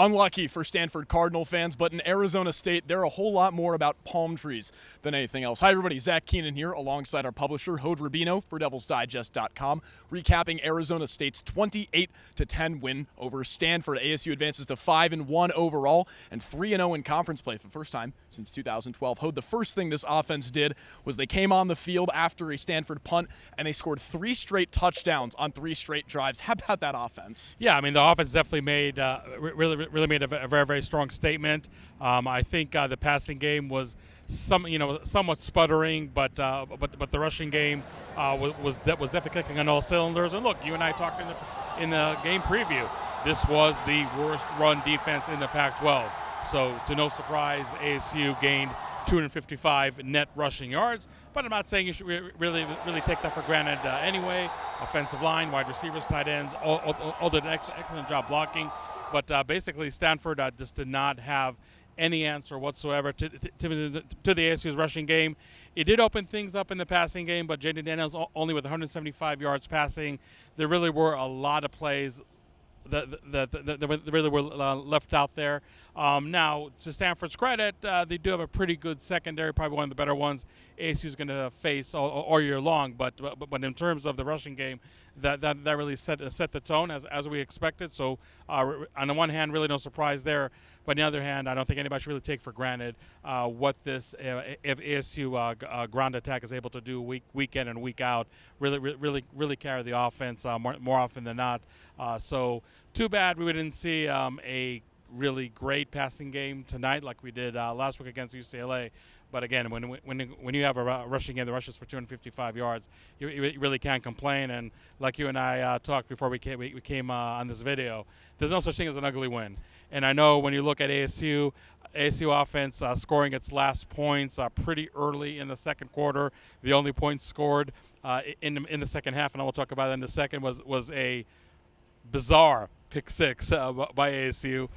Unlucky for Stanford Cardinal fans, but in Arizona State, they're a whole lot more about palm trees than anything else. Hi, everybody. Zach Keenan here, alongside our publisher, Hode Rubino for DevilsDigest.com, recapping Arizona State's 28-10 win over Stanford. ASU advances to 5-1 overall and 3-0 in conference play for the first time since 2012. Hode, the first thing this offense did was they came on the field after a Stanford punt, and they scored 3 straight touchdowns on 3 straight drives. How about that offense? Yeah, I mean, the offense definitely made really made a very, very strong statement. I think the passing game was somewhat sputtering, but the rushing game was definitely clicking on all cylinders. And look, you and I talked in the game preview. This was the worst run defense in the Pac-12. So to no surprise, ASU gained 255 net rushing yards, but I'm not saying you should really take that for granted anyway. Offensive line, wide receivers, tight ends, all did an excellent job blocking. But basically, Stanford just did not have any answer whatsoever to the ASU's rushing game. It did open things up in the passing game, but Jaden Daniels only with 175 yards passing. There really were a lot of plays that really were left out there. Now, to Stanford's credit, they do have a pretty good secondary, probably one of the better ones ASU is going to face all year long. But in terms of the rushing game, that really set the tone as we expected. So on the one hand, really no surprise there. But on the other hand, I don't think anybody should really take for granted what this if ASU ground attack is able to do week in and week out. Really carry the offense more often than not. So too bad we didn't see a really great passing game tonight like we did last week against UCLA. But again, when you have a rushing game that rushes for 255 yards, you really can't complain. And like you and I talked before we came on this video, there's no such thing as an ugly win. And I know when you look at ASU offense scoring its last points pretty early in the second quarter, the only points scored in the second half, and I will talk about that in a second, was a bizarre pick six by ASU.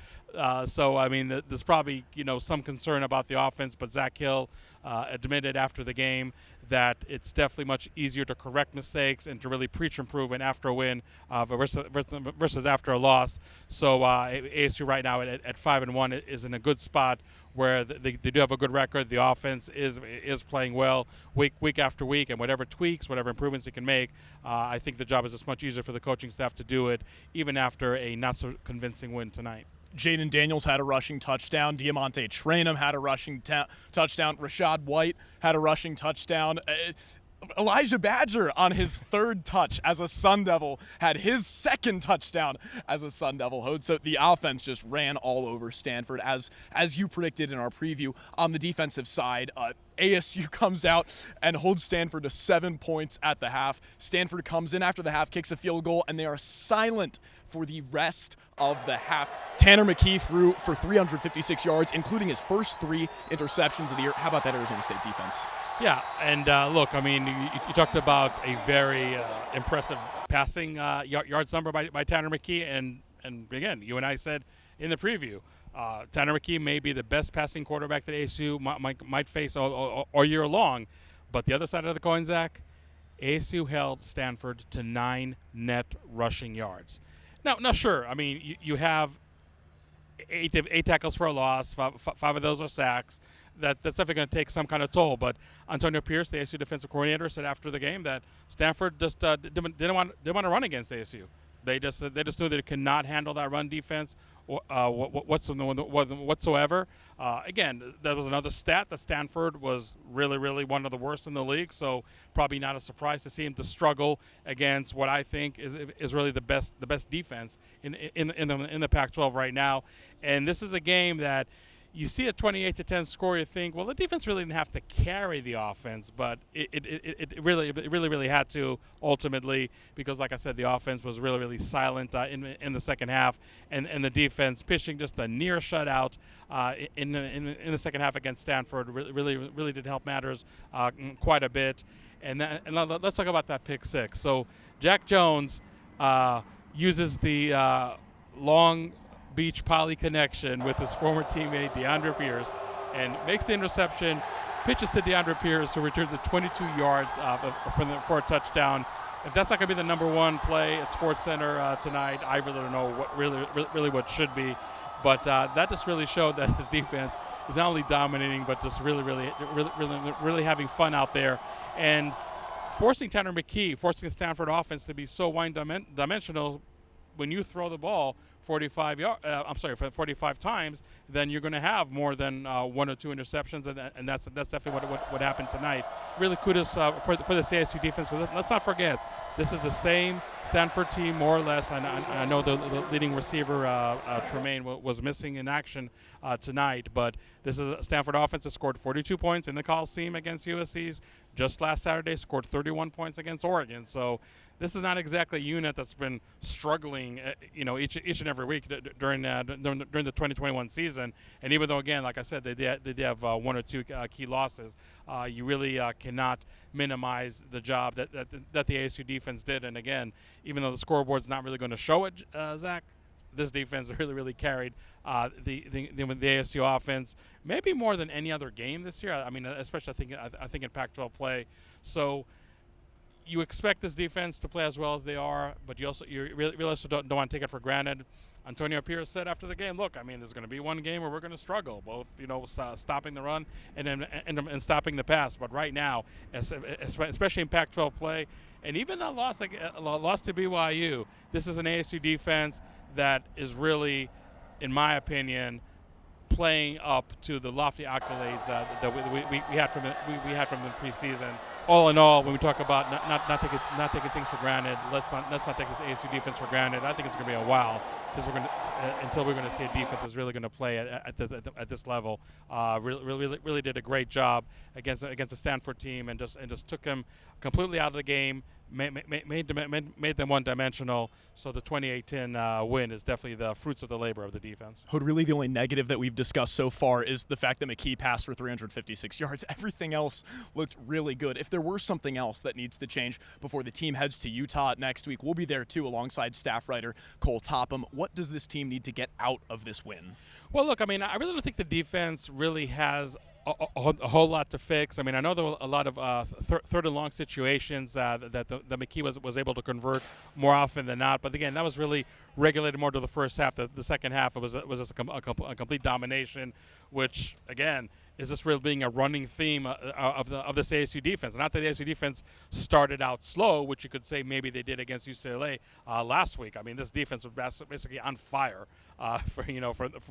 So, I mean, there's probably, some concern about the offense, but Zach Hill admitted after the game that it's definitely much easier to correct mistakes and to really preach improvement after a win versus after a loss. So ASU right now at 5-1 is in a good spot where they do have a good record. The offense is playing well week after week, and whatever tweaks, whatever improvements it can make, I think the job is just much easier for the coaching staff to do it, even after a not-so-convincing win tonight. Jaden Daniels had a rushing touchdown. Diamante Traynham had a rushing touchdown. Rashad White had a rushing touchdown. Elijah Badger on his 3rd touch as a Sun Devil had his 2nd touchdown as a Sun Devil. So the offense just ran all over Stanford, as you predicted in our preview. On the defensive side, ASU comes out and holds Stanford to 7 points at the half. Stanford comes in after the half, kicks a field goal, and they are silent for the rest of the half. Tanner McKee threw for 356 yards, including his first 3 interceptions of the year. How about that Arizona State defense? Yeah, and look, I mean, you talked about a very impressive passing yards number by Tanner McKee, and again, you and I said in the preview, Tanner McKee may be the best passing quarterback that ASU might face all year long. But the other side of the coin, Zach, ASU held Stanford to 9 net rushing yards. Now, sure, I mean, you have 8 tackles for a loss, 5 of those are sacks. That's definitely going to take some kind of toll. But Antonio Pierce, the ASU defensive coordinator, said after the game that Stanford just didn't want to run against ASU. They just knew that it could not handle that run defense whatsoever. Again, that was another stat that Stanford was really one of the worst in the league. So probably not a surprise to see him to struggle against what I think is really the best defense in the Pac-12 right now. And this is a game that you see a 28-10 score, you think, well, the defense really didn't have to carry the offense, but it really had to ultimately, because, like I said, the offense was really silent in the second half, and the defense pitching just a near shutout in the second half against Stanford really did help matters quite a bit. And let's talk about that pick six. So Jack Jones uses the Long Beach Poly connection with his former teammate DeAndre Pierce and makes the interception, pitches to DeAndre Pierce, who returns it 22 yards for a touchdown. If that's not going to be the number one play at SportsCenter tonight, I really don't know what really what should be. But that just really showed that his defense is not only dominating, but just really having fun out there, and forcing Tanner McKee, forcing the Stanford offense to be so one-dimensional. When you throw the ball 45 times, then you're going to have more than 1 or 2 interceptions, and that's definitely what happened tonight. Really kudos for the ASU defense. Let's not forget, this is the same Stanford team more or less. I know the leading receiver Tremaine was missing in action tonight, but this is a Stanford offense that scored 42 points in the Coliseum against USC's. Just last Saturday, scored 31 points against Oregon. So this is not exactly a unit that's been struggling, each and every week during the 2021 season. And even though, again, like I said, they did have 1 or 2 key losses, you really cannot minimize the job that the ASU defense did. And again, even though the scoreboard's not really going to show it, Zach, this defense really carried the ASU offense, maybe more than any other game this year. I mean, especially I think in Pac-12 play. So you expect this defense to play as well as they are, but you really also don't want to take it for granted. Antonio Pierce said after the game, "Look, I mean, there's going to be one game where we're going to struggle, both stopping the run and stopping the pass. But right now, especially in Pac-12 play, and even that loss to BYU, this is an ASU defense that is really, in my opinion, playing up to the lofty accolades that we had from the preseason. All in all, when we talk about not taking things for granted, let's not take this ASU defense for granted. I think it's going to be a while until we're going to see a defense that's really going to play at this level. Really did a great job against the Stanford team, and just took them completely out of the game. Made them one-dimensional. So the 28-10 win is definitely the fruits of the labor of the defense. Hood, really the only negative that we've discussed so far is the fact that McKee passed for 356 yards. Everything else looked really good. If there were something else that needs to change before the team heads to Utah next week, we'll be there too alongside staff writer Cole Topham. What does this team need to get out of this win? Well, look, I mean, I really don't think the defense really has a whole lot to fix. I mean, I know there were a lot of third and long situations that the McKee was able to convert more often than not. But again, that was really regulated more to the first half. The second half, it was just a complete domination, which again is this really being a running theme of this ASU defense. Not that the ASU defense started out slow, which you could say maybe they did against UCLA last week. I mean, this defense was basically on fire from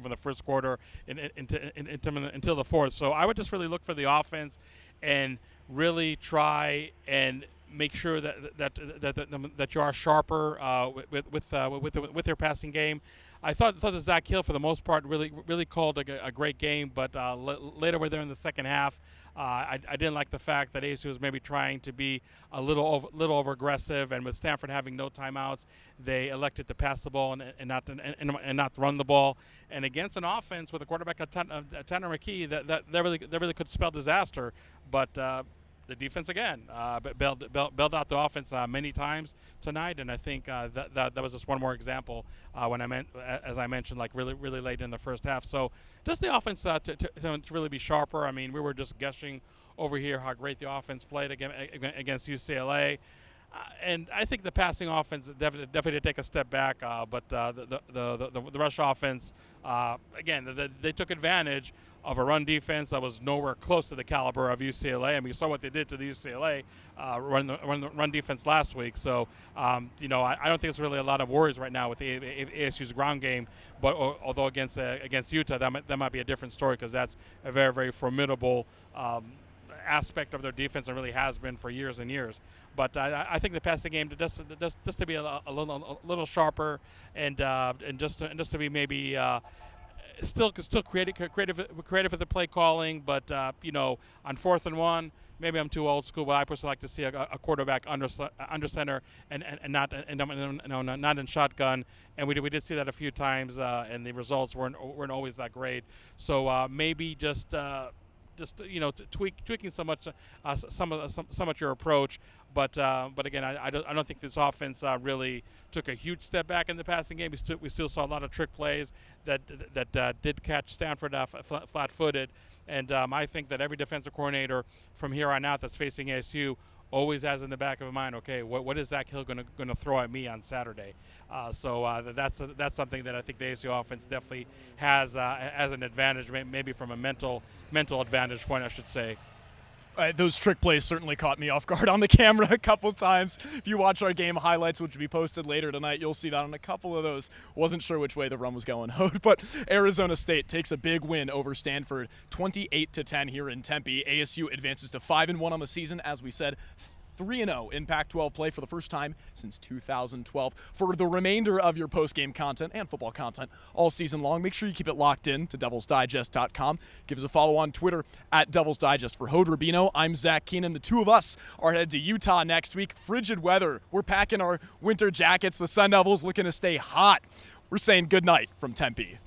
the first quarter until the fourth. So I would just really look for the offense and really try and make sure that you are sharper with your passing game. I thought that Zach Hill, for the most part, really called a great game, but later we're there in the second half. I didn't like the fact that ASU was maybe trying to be a little over aggressive, and with Stanford having no timeouts, they elected to pass the ball and not run the ball. And against an offense with a quarterback Tanner McKee, that really could spell disaster. But the defense again bailed out the offense many times tonight, and I think that was just one more example as I mentioned, like really late in the first half. So just the offense to really be sharper. I mean, we were just gushing over here how great the offense played against UCLA. And I think the passing offense definitely did take a step back, but the rush offense, again, they took advantage of a run defense that was nowhere close to the caliber of UCLA. And we saw what they did to the UCLA run defense last week. So, I don't think there's really a lot of worries right now with the ASU's ground game. But although against Utah, that might be a different story, because that's a very, very formidable aspect of their defense, and really has been for years and years. But I think the passing game just to be a little sharper, and just to be maybe still creative with the play calling. But on 4th and 1, maybe I'm too old school, but I personally like to see a quarterback under center and not in shotgun. And we did see that a few times, and the results weren't always that great. So maybe just tweaking so much your approach, but again, I don't think this offense really took a huge step back in the passing game. We still saw a lot of trick plays that did catch Stanford flat-footed, and I think that every defensive coordinator from here on out that's facing ASU always has in the back of his mind, okay, what is Zach Hill going to throw at me on Saturday? That's something that I think the ASU offense definitely has as an advantage, maybe from a mental advantage point, I should say. Those trick plays certainly caught me off guard on the camera a couple times. If you watch our game highlights, which will be posted later tonight, you'll see that on a couple of those. Wasn't sure which way the run was going, but Arizona State takes a big win over Stanford, 28-10 here in Tempe. ASU advances to 5-1 on the season, as we said. 3-0 in Pac-12 play for the first time since 2012. For the remainder of your post-game content and football content all season long, make sure you keep it locked in to DevilsDigest.com. Give us a follow on Twitter at DevilsDigest. For Hode Rubino, I'm Zach Keenan. The two of us are headed to Utah next week. Frigid weather. We're packing our winter jackets. The Sun Devils looking to stay hot. We're saying good night from Tempe.